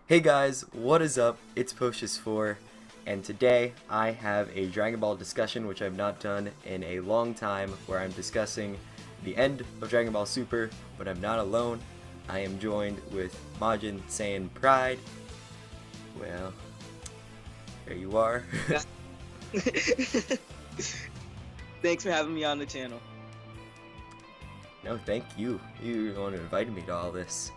Hey guys, what is up? It's Pocious4, and today I have a Dragon Ball discussion which I've not done in a long time, where I'm discussing the end of Dragon Ball Super, but I'm not alone. I am joined with MajinSaiyanPride. Well, there you are. Yeah. Thanks for having me on the channel. No, thank you. You're the one who invited me to all this.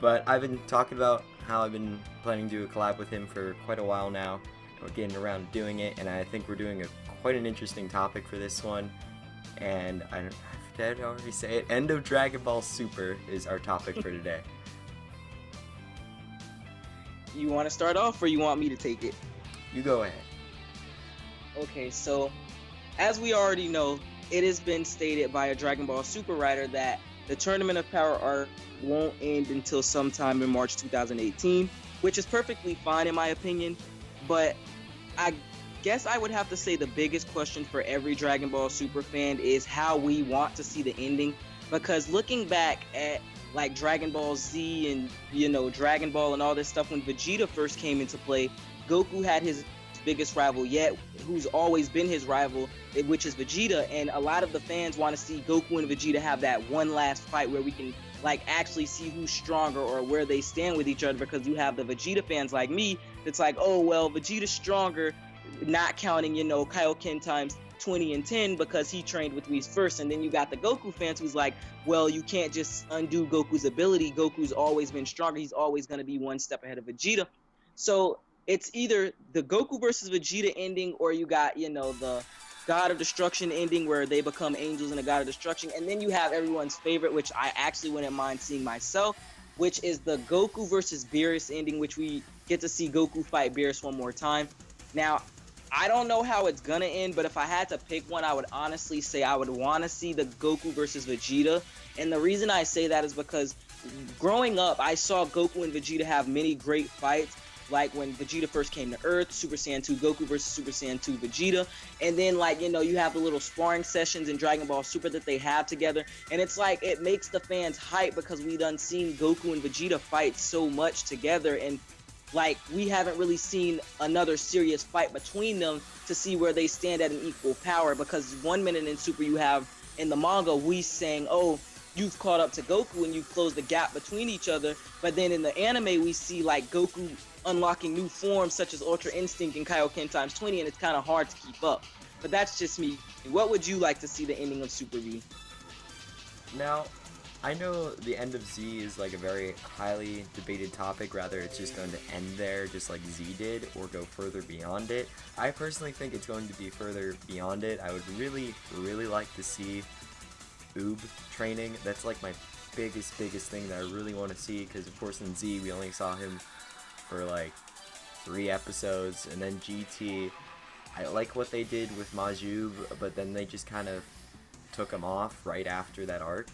But I've been talking about how I've been planning to do a collab with him for quite a while now. We're getting around to doing it, and I think we're doing quite an interesting topic for this one. And I forget how we say it. End of Dragon Ball Super is our topic for today. You want to start off, or you want me to take it? You go ahead. Okay, so as we already know, it has been stated by a Dragon Ball Super writer that the Tournament of Power arc won't end until sometime in March 2018, which is perfectly fine in my opinion, but I guess I would have to say the biggest question for every Dragon Ball Super fan is how we want to see the ending, because looking back at like Dragon Ball Z and Dragon Ball and all this stuff, when Vegeta first came into play, Goku had his biggest rival yet, who's always been his rival, which is Vegeta, and a lot of the fans want to see Goku and Vegeta have that one last fight where we can like actually see who's stronger or where they stand with each other, because you have the Vegeta fans like me that's like, oh well, Vegeta's stronger, not counting Kaioken times 20 and 10 because he trained with Whis first. And then you got the Goku fans who's like, well, you can't just undo Goku's ability. Goku's always been stronger. He's always going to be one step ahead of Vegeta. So it's either the Goku versus Vegeta ending, or you got, the God of Destruction ending where they become angels and a God of Destruction. And then you have everyone's favorite, which I actually wouldn't mind seeing myself, which is the Goku versus Beerus ending, which we get to see Goku fight Beerus one more time. Now, I don't know how it's gonna end, but if I had to pick one, I would honestly say I would want to see the Goku versus Vegeta. And the reason I say that is because growing up, I saw Goku and Vegeta have many great fights, like when Vegeta first came to Earth, Super Saiyan 2 Goku versus Super Saiyan 2 Vegeta, and then you have the little sparring sessions in Dragon Ball Super that they have together, and it's like it makes the fans hype because we done seen Goku and Vegeta fight so much together, and like we haven't really seen another serious fight between them to see where they stand at an equal power, because 1 minute in Super you have in the manga we saying, oh, you've caught up to Goku and you've closed the gap between each other, but then in the anime we see like Goku unlocking new forms such as Ultra Instinct and Kaioken times 20, and it's kind of hard to keep up. But that's just me. What would you like to see the ending of Super V? Now, I know the end of Z is like a very highly debated topic, rather it's just going to end there just like Z did, or go further beyond it. I personally think it's going to be further beyond it. I would really like to see Oob training. That's like my biggest thing that I really want to see, because of course in Z we only saw him for like 3 episodes, and then GT, I like what they did with Majub, but then they just kind of took him off right after that arc.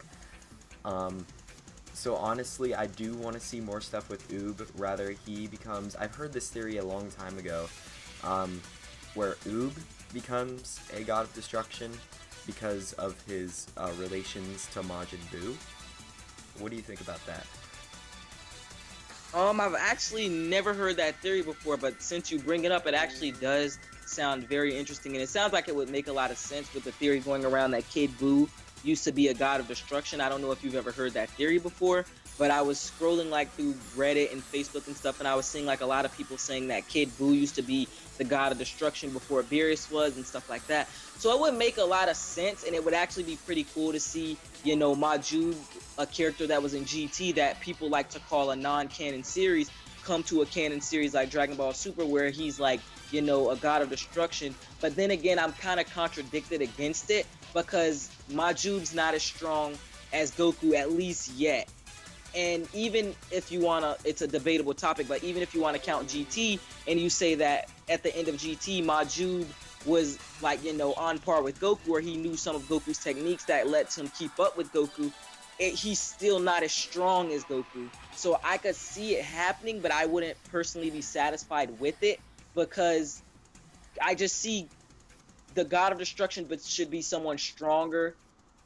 So honestly, I do want to see more stuff with Oob. Rather, he becomes, I've heard this theory a long time ago, where Oob becomes a god of destruction because of his relations to Majin Buu. What do you think about that? I've actually never heard that theory before, but since you bring it up, it actually does sound very interesting, and it sounds like it would make a lot of sense with the theory going around that Kid Buu used to be a god of destruction. I don't know if you've ever heard that theory before, but I was scrolling like through Reddit and Facebook and stuff, and I was seeing like a lot of people saying that Kid Buu used to be the god of destruction before Beerus was and stuff like that. So it would make a lot of sense, and it would actually be pretty cool to see, Majub, a character that was in GT that people like to call a non-canon series, come to a canon series like Dragon Ball Super, where he's like, a god of destruction. But then again, I'm kind of contradicted against it, because Majub's not as strong as Goku, at least yet. And even if you wanna, it's a debatable topic, but even if you want to count GT and you say that at the end of GT, Majub was like, on par with Goku, or he knew some of Goku's techniques that lets him keep up with Goku, he's still not as strong as Goku. So I could see it happening, but I wouldn't personally be satisfied with it, because I just see the God of Destruction, but should be someone stronger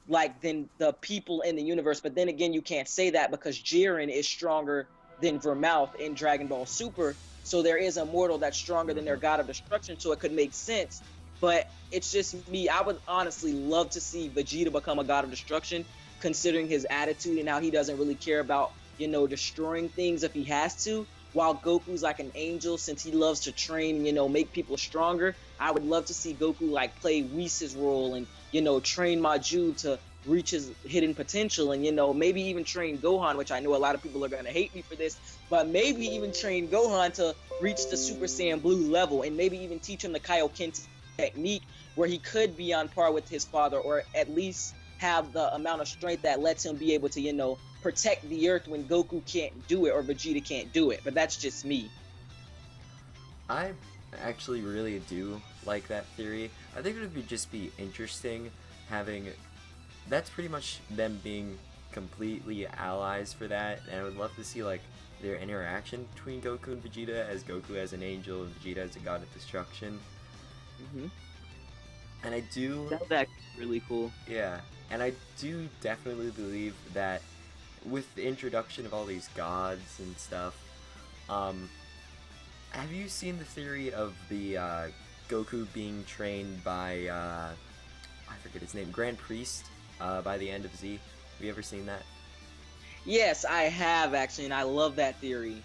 like than the people in the universe. But then again, you can't say that because Jiren is stronger than Vermouth in Dragon Ball Super. So there is a mortal that's stronger than their Hmm. god of destruction. So it could make sense. But it's just me. I would honestly love to see Vegeta become a god of destruction, considering his attitude and how he doesn't really care about, destroying things if he has to. While Goku's like an angel, since he loves to train and, make people stronger. I would love to see Goku like play Whis' role and, train Maju to reach his hidden potential and, maybe even train Gohan, which I know a lot of people are going to hate me for this, but maybe even train Gohan to reach the Super Saiyan Blue level and maybe even teach him the Kaioken technique where he could be on par with his father, or at least have the amount of strength that lets him be able to, protect the earth when Goku can't do it or Vegeta can't do it. But that's just me. I actually really do like that theory. I think it would just be interesting having. That's pretty much them being completely allies for that, and I would love to see like their interaction between Goku and Vegeta, as Goku as an angel and Vegeta as a god of destruction. Mm-hmm. And I do, That's really cool. yeah, and I do definitely believe that with the introduction of all these gods and stuff, um, have you seen the theory of the Goku being trained by I forget his name, Grand Priest, by the end of Z? Have you ever seen that? Yes, I have actually, and I love that theory.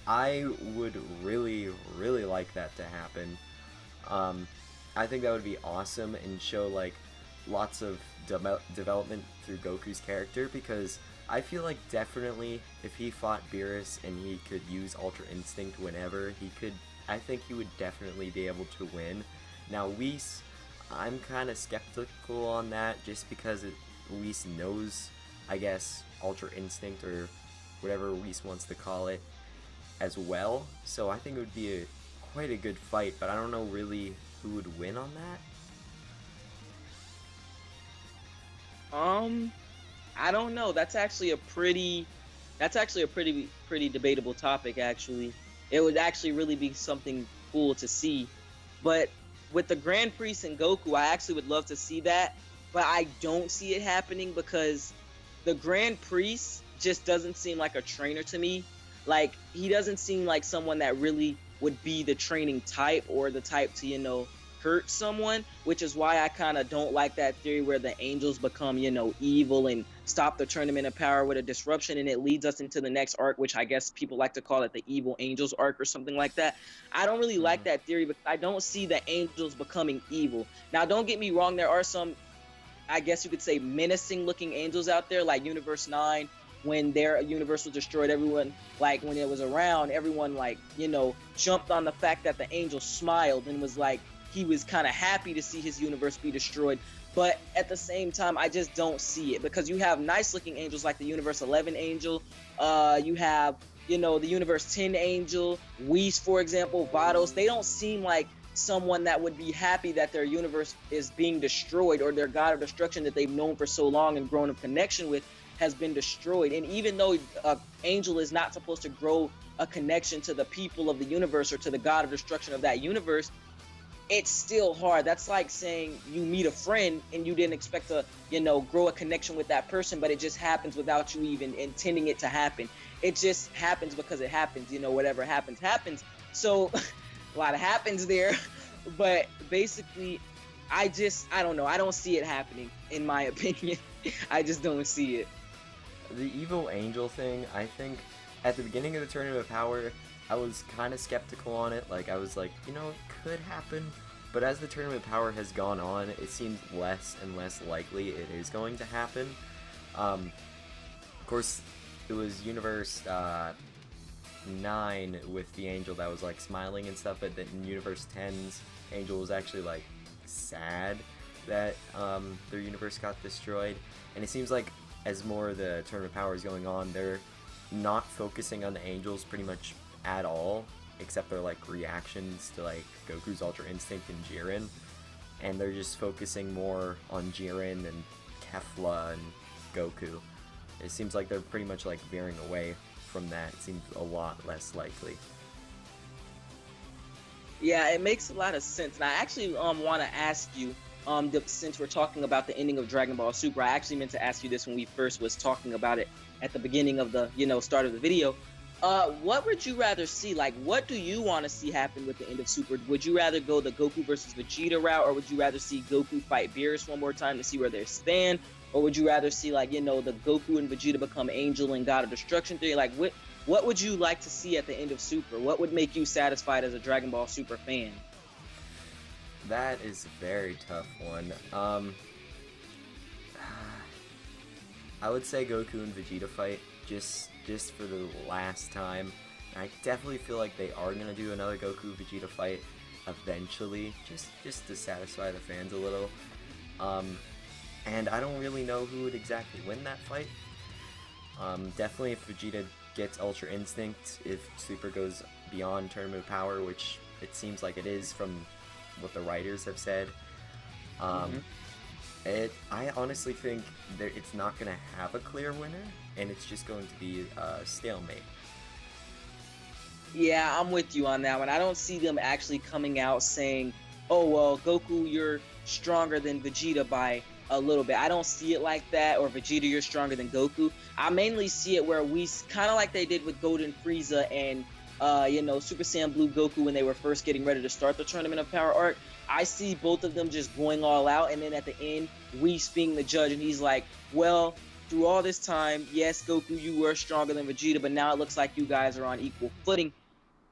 I would really, really like that to happen. Um, I think that would be awesome and show like lots of development through Goku's character, because I feel like definitely if he fought Beerus and he could use Ultra Instinct whenever, he could. I think he would definitely be able to win. Now Whis, I'm kind of skeptical on that just because Whis knows, I guess, Ultra Instinct or whatever Whis wants to call it as well. So I think it would be quite a good fight, but I don't know really who would win on that. Um, I don't know. That's actually a pretty debatable topic actually. It would actually really be something cool to see. But with the Grand Priest and Goku, I actually would love to see that, but I don't see it happening because the Grand Priest just doesn't seem like a trainer to me. Like he doesn't seem like someone that really would be the training type or the type to, hurt someone, which is why I kind of don't like that theory where the angels become, evil and stop the tournament of power with a disruption, and it leads us into the next arc, which I guess people like to call it the evil angels arc or something like that. I don't really like Hmm. that theory because I don't see the angels becoming evil. Now, don't get me wrong, there are some, I guess you could say, menacing looking angels out there, like Universe 9. When their universe was destroyed, everyone, like when it was around, everyone, like, jumped on the fact that the angel smiled and was like, he was kind of happy to see his universe be destroyed. But at the same time, I just don't see it because you have nice looking angels like the Universe 11 angel. You have, the Universe 10 angel, Whis, for example, Vados. They don't seem like someone that would be happy that their universe is being destroyed or their god of destruction that they've known for so long and grown a connection with has been destroyed. And even though angel is not supposed to grow a connection to the people of the universe or to the god of destruction of that universe, it's still hard. That's like saying you meet a friend and you didn't expect to, grow a connection with that person, but it just happens without you even intending it to happen. It just happens because it happens. Whatever happens happens. So a lot of happens there. But basically, I don't know, I don't see it happening, in my opinion. I just don't see it. The evil angel thing, I think at the beginning of the Tournament of Power, I was kind of skeptical on it. Like, I was like, it could happen. But as the Tournament of Power has gone on, it seems less and less likely it is going to happen. Of course, it was Universe 9 with the angel that was, like, smiling and stuff, but then in Universe 10's angel was actually, like, sad that their universe got destroyed. And it seems like as more of the Tournament of Power is going on, they're not focusing on the angels pretty much at all, except their like reactions to like Goku's Ultra Instinct and Jiren, and they're just focusing more on Jiren and Kefla and Goku. It seems like they're pretty much like veering away from that. It seems a lot less likely. Yeah, it makes a lot of sense. And I actually want to ask you, since we're talking about the ending of Dragon Ball Super, I actually meant to ask you this when we first was talking about it at the beginning of the, start of the video. What would you rather see? Like, what do you want to see happen with the end of Super? Would you rather go the Goku versus Vegeta route, or would you rather see Goku fight Beerus one more time to see where they stand? Or would you rather see, like, the Goku and Vegeta become Angel and God of Destruction theory? Like, what would you like to see at the end of Super? What would make you satisfied as a Dragon Ball Super fan? That is a very tough one. I would say Goku and Vegeta fight just for the last time. And I definitely feel like they are gonna do another Goku Vegeta fight eventually, just to satisfy the fans a little. And I don't really know who would exactly win that fight. Definitely if Vegeta gets Ultra Instinct, if Super goes beyond Tournament of Power, which it seems like it is from what the writers have said. I honestly think that it's not going to have a clear winner, and it's just going to be a stalemate. Yeah, I'm with you on that one. I don't see them actually coming out saying, oh, well, Goku, you're stronger than Vegeta by a little bit. I don't see it like that, or Vegeta, you're stronger than Goku. I mainly see it where we, kind of like they did with Golden Frieza and, Super Saiyan Blue Goku when they were first getting ready to start the Tournament of Power arc. I see both of them just going all out, and then at the end, Whis being the judge, and he's like, well, through all this time, yes, Goku, you were stronger than Vegeta, but now it looks like you guys are on equal footing.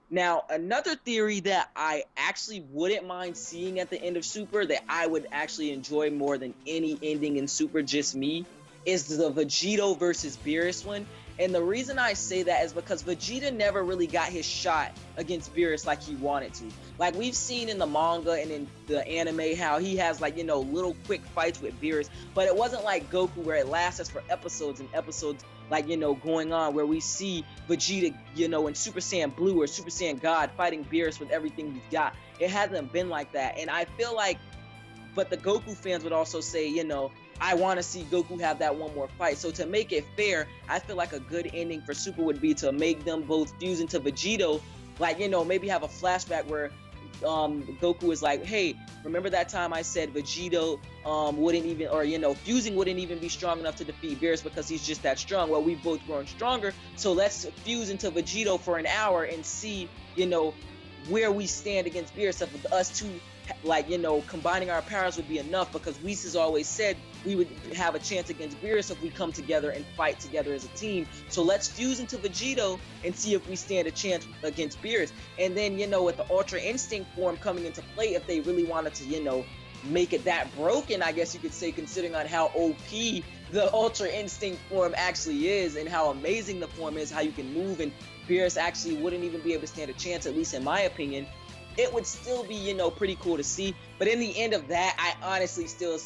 Now, another theory that I actually wouldn't mind seeing at the end of Super, that I would actually enjoy more than any ending in Super, just me, is the Vegito versus Beerus one. And the reason I say that is because Vegeta never really got his shot against Beerus like he wanted to. Like, we've seen in the manga and in the anime how he has, like, little quick fights with Beerus, but it wasn't like Goku where it lasts us for episodes and episodes, like, going on, where we see Vegeta, in Super Saiyan Blue or Super Saiyan God fighting Beerus with everything he's got. It hasn't been like that. And I feel like, but the Goku fans would also say, I want to see Goku have that one more fight. So to make it fair, I feel like a good ending for Super would be to make them both fuse into Vegito. Like, maybe have a flashback where Goku is like, hey, remember that time I said Vegito wouldn't even, or, fusing wouldn't even be strong enough to defeat Beerus because he's just that strong. Well, we've both grown stronger. So let's fuse into Vegito for an hour and see, where we stand against Beerus. If us two, like, combining our powers would be enough, because Whis has always said we would have a chance against Beerus if we come together and fight together as a team. So let's fuse into Vegito and see if we stand a chance against Beerus. And then, with the Ultra Instinct form coming into play, if they really wanted to, make it that broken, I guess you could say, considering on how OP the Ultra Instinct form actually is and how amazing the form is, how you can move, and Beerus actually wouldn't even be able to stand a chance, at least in my opinion. It would still be, pretty cool to see. But in the end of that, I honestly still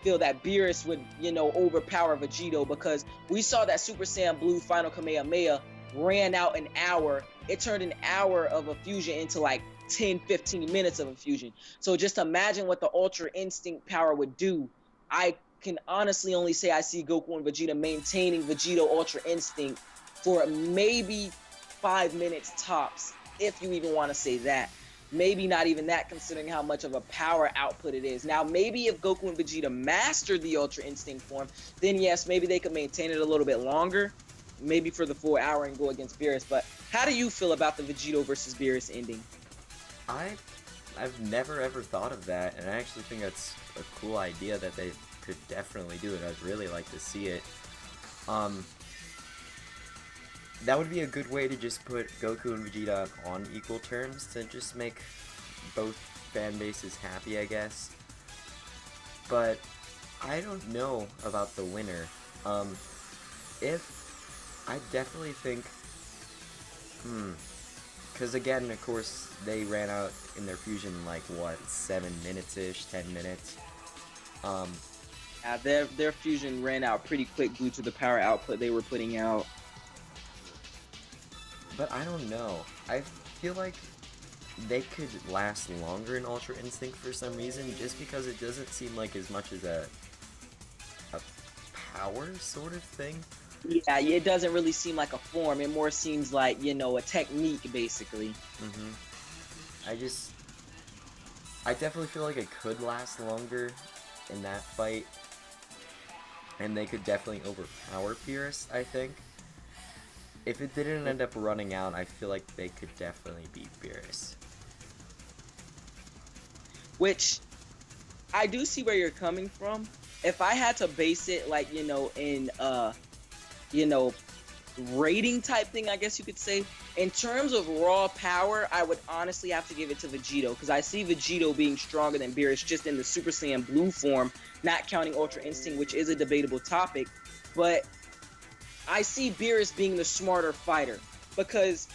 feel that Beerus would, overpower Vegito, because we saw that Super Saiyan Blue Final Kamehameha ran out an hour. It turned an hour of a fusion into like 10-15 minutes of a fusion. So just imagine what the Ultra Instinct power would do. I can honestly only say I see Goku and Vegeta maintaining Vegito Ultra Instinct for maybe 5 minutes tops, if you even want to say that. Maybe not even that, considering how much of a power output it is. Now, maybe if Goku and Vegeta mastered the Ultra Instinct form, then yes, maybe they could maintain it a little bit longer, maybe for the full hour and go against Beerus. But how do you feel about the Vegito versus Beerus ending? I've never ever thought of that, and I actually think that's a cool idea that they could definitely do it. I'd really like to see it. That would be a good way to just put Goku and Vegeta on equal terms, to just make both fan bases happy, I guess. But I don't know about the winner. I definitely think, because again, of course, they ran out in their fusion in like, what, 7 minutes-ish, 10 minutes? Their fusion ran out pretty quick due to the power output they were putting out. But I don't know. I feel like they could last longer in Ultra Instinct for some reason, just because it doesn't seem like as much as a power sort of thing. Yeah, it doesn't really seem like a form. It more seems like, a technique, basically. I definitely feel like it could last longer in that fight, and they could definitely overpower Beerus, I think. If it didn't end up running out, I feel like they could definitely beat Beerus. Which I do see where you're coming from. If I had to base it like, in rating type thing, I guess you could say, in terms of raw power, I would honestly have to give it to Vegito, because I see Vegito being stronger than Beerus just in the Super Saiyan Blue form, not counting Ultra Instinct, which is a debatable topic. But I see Beerus being the smarter fighter, because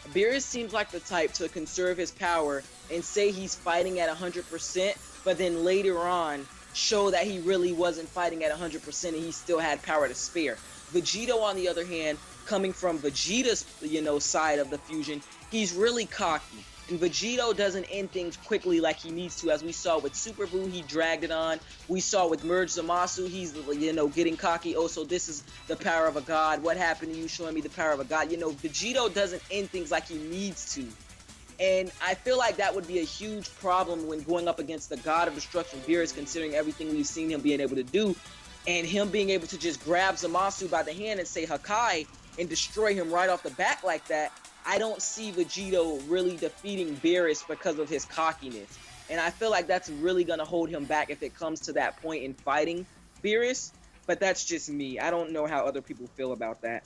Beerus seems like the type to conserve his power and say he's fighting at 100%, but then later on show that he really wasn't fighting at 100% and he still had power to spare. Vegito, on the other hand, coming from Vegeta's, side of the fusion, he's really cocky. And Vegito doesn't end things quickly like he needs to, as we saw with Super Buu, he dragged it on. We saw with Merge Zamasu, he's, getting cocky. Oh, so this is the power of a god. What happened to you showing me the power of a god? Vegito doesn't end things like he needs to. And I feel like that would be a huge problem when going up against the God of Destruction, Beerus, considering everything we've seen him being able to do. And him being able to just grab Zamasu by the hand and say Hakai and destroy him right off the bat like that. I don't see Vegito really defeating Beerus because of his cockiness. And I feel like that's really going to hold him back if it comes to that point in fighting Beerus. But that's just me. I don't know how other people feel about that.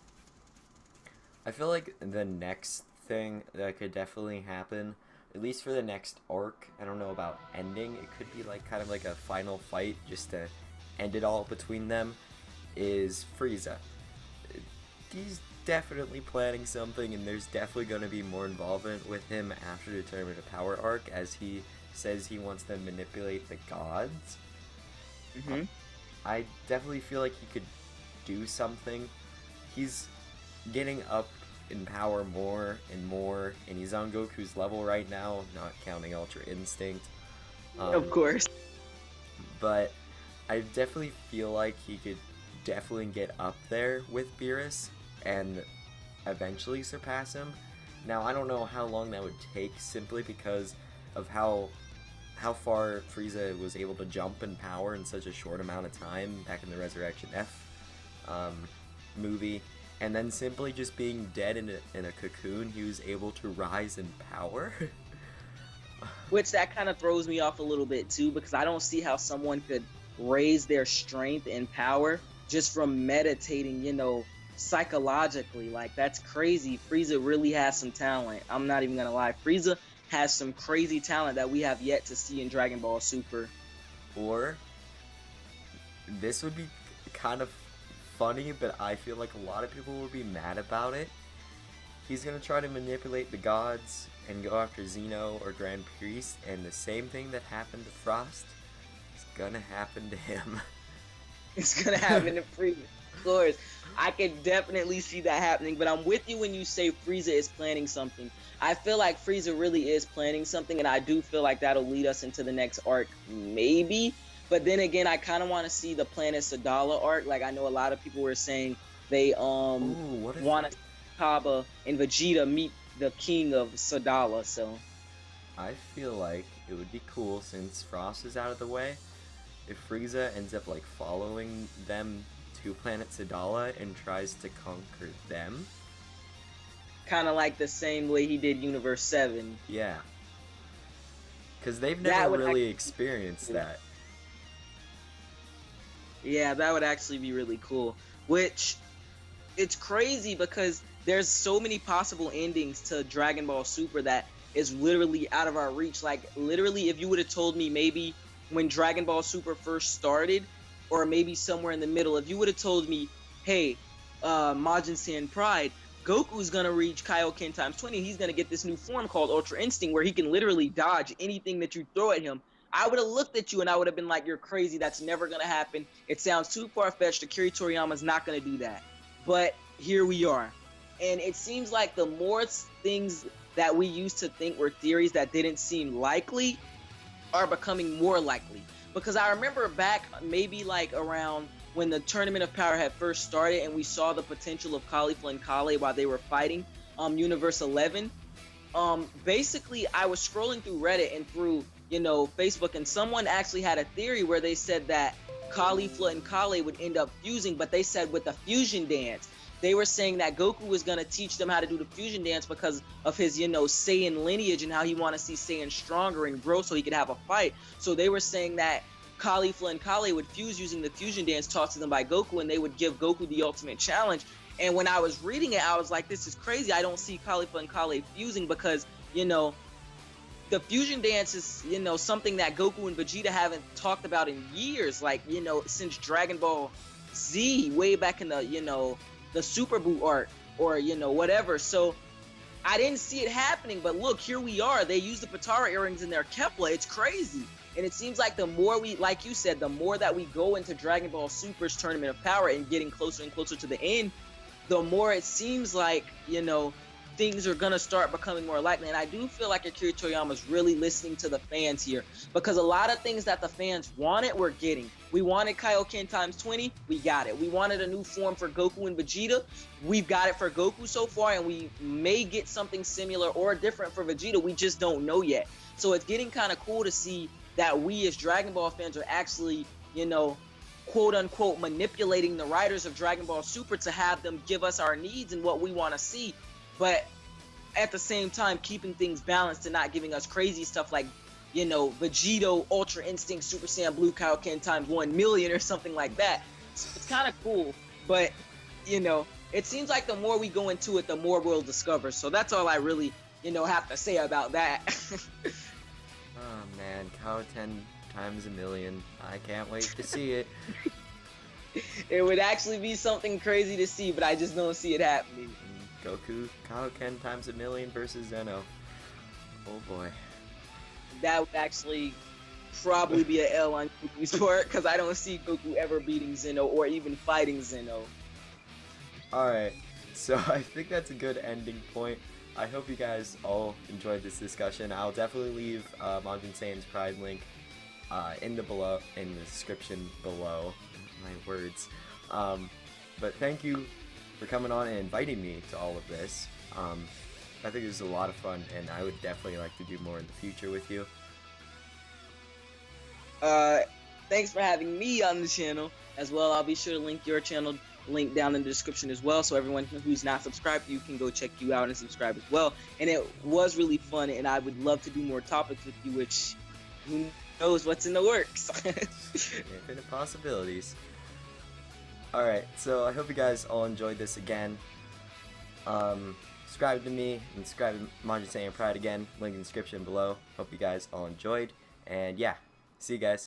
I feel like the next thing that could definitely happen, at least for the next arc, I don't know about ending, it could be like kind of like a final fight just to end it all between them, is Frieza. He's definitely planning something, and there's definitely going to be more involvement with him after the Tournament of Power arc, as he says he wants to manipulate the gods. I definitely feel like he could do something. He's getting up in power more and more, and he's on Goku's level right now, not counting Ultra Instinct. Of course. But I definitely feel like he could definitely get up there with Beerus and eventually surpass him. Now, I don't know how long that would take, simply because of how far Frieza was able to jump in power in such a short amount of time back in the Resurrection F movie. And then simply just being dead in a cocoon, he was able to rise in power. Which that kind of throws me off a little bit too, because I don't see how someone could raise their strength and power just from meditating, psychologically. Like, that's crazy. Frieza really has some talent. I'm not even gonna lie. Frieza has some crazy talent that we have yet to see in Dragon Ball Super. Or this would be kind of funny, but I feel like a lot of people will be mad about it. He's gonna try to manipulate the gods and go after Zeno or Grand Priest, and the same thing that happened to Frost is gonna happen to him. It's gonna happen to Frieza, of course. I can definitely see that happening, but I'm with you when you say Frieza is planning something. I feel like Frieza really is planning something, and I do feel like that'll lead us into the next arc, maybe. But then again, I kind of want to see the Planet Sadala arc. Like, I know a lot of people were saying they want to Kaba and Vegeta meet the king of Sadala. So I feel like it would be cool, since Frost is out of the way, if Frieza ends up like following them to Planet Sadala and tries to conquer them. Kind of like the same way he did Universe 7. Yeah. Because they've never really experienced that. Yeah, that would actually be really cool. Which, it's crazy because there's so many possible endings to Dragon Ball Super that is literally out of our reach. Like, literally, if you would have told me maybe when Dragon Ball Super first started, or maybe somewhere in the middle, if you would have told me, hey, MajinSaiyanPride, Goku's gonna reach Kaioken times 20, he's gonna get this new form called Ultra Instinct where he can literally dodge anything that you throw at him, I would have looked at you and I would have been like, you're crazy, that's never gonna happen. It sounds too far-fetched. Akira Toriyama's not gonna do that. But here we are. And it seems like the more things that we used to think were theories that didn't seem likely are becoming more likely. Because I remember back maybe like around when the Tournament of Power had first started and we saw the potential of Caulifla and Kale while they were fighting Universe 11. Basically, I was scrolling through Reddit and through Facebook, and someone actually had a theory where they said that Caulifla and Kale would end up fusing, but they said with the fusion dance. They were saying that Goku was going to teach them how to do the fusion dance because of his, Saiyan lineage and how he want to see Saiyan stronger and grow so he could have a fight. So they were saying that Caulifla and Kale would fuse using the fusion dance taught to them by Goku, and they would give Goku the ultimate challenge. And when I was reading it, I was like, this is crazy. I don't see Caulifla and Kale fusing because, the fusion dance is, something that Goku and Vegeta haven't talked about in years. Like, since Dragon Ball Z, way back in the Super Buu arc or, whatever. So I didn't see it happening, but look, here we are. They use the Potara earrings in their Kepler. It's crazy. And it seems like the more we, like you said, the more that we go into Dragon Ball Super's Tournament of Power and getting closer and closer to the end, the more it seems like, things are going to start becoming more likely. And I do feel like Akira Toriyama's really listening to the fans here, because a lot of things that the fans wanted, we're getting. We wanted Kaioken times 20, we got it. We wanted a new form for Goku and Vegeta, we've got it for Goku so far, and we may get something similar or different for Vegeta, we just don't know yet. So it's getting kind of cool to see that we as Dragon Ball fans are actually, quote unquote, manipulating the writers of Dragon Ball Super to have them give us our needs and what we want to see, but at the same time keeping things balanced and not giving us crazy stuff like, Vegito Ultra Instinct Super Saiyan Blue Kaioken times 1,000,000 or something like that. So it's kind of cool, but it seems like the more we go into it, the more we'll discover. So that's all I really, have to say about that. Oh man, Cow 10 times a million. I can't wait to see it. It would actually be something crazy to see, but I just don't see it happening. Goku, Kaioken times a million versus Zeno. Oh boy. That would actually probably be an L on Goku's part, because I don't see Goku ever beating Zeno or even fighting Zeno. Alright, so I think that's a good ending point. I hope you guys all enjoyed this discussion. I'll definitely leave MajinSaiyanPride link in the description below. My words. But thank you for coming on and inviting me to all of this. I think it was a lot of fun, and I would definitely like to do more in the future with you. Thanks for having me on the channel as well. I'll be sure to link your channel link down in the description as well, so everyone who's not subscribed, you can go check you out and subscribe as well. And it was really fun, and I would love to do more topics with you, which who knows what's in the works. Infinite possibilities. Alright, so I hope you guys all enjoyed this again. Subscribe to me and subscribe to MajinSaiyanPride again. Link in the description below. Hope you guys all enjoyed. And yeah, see you guys.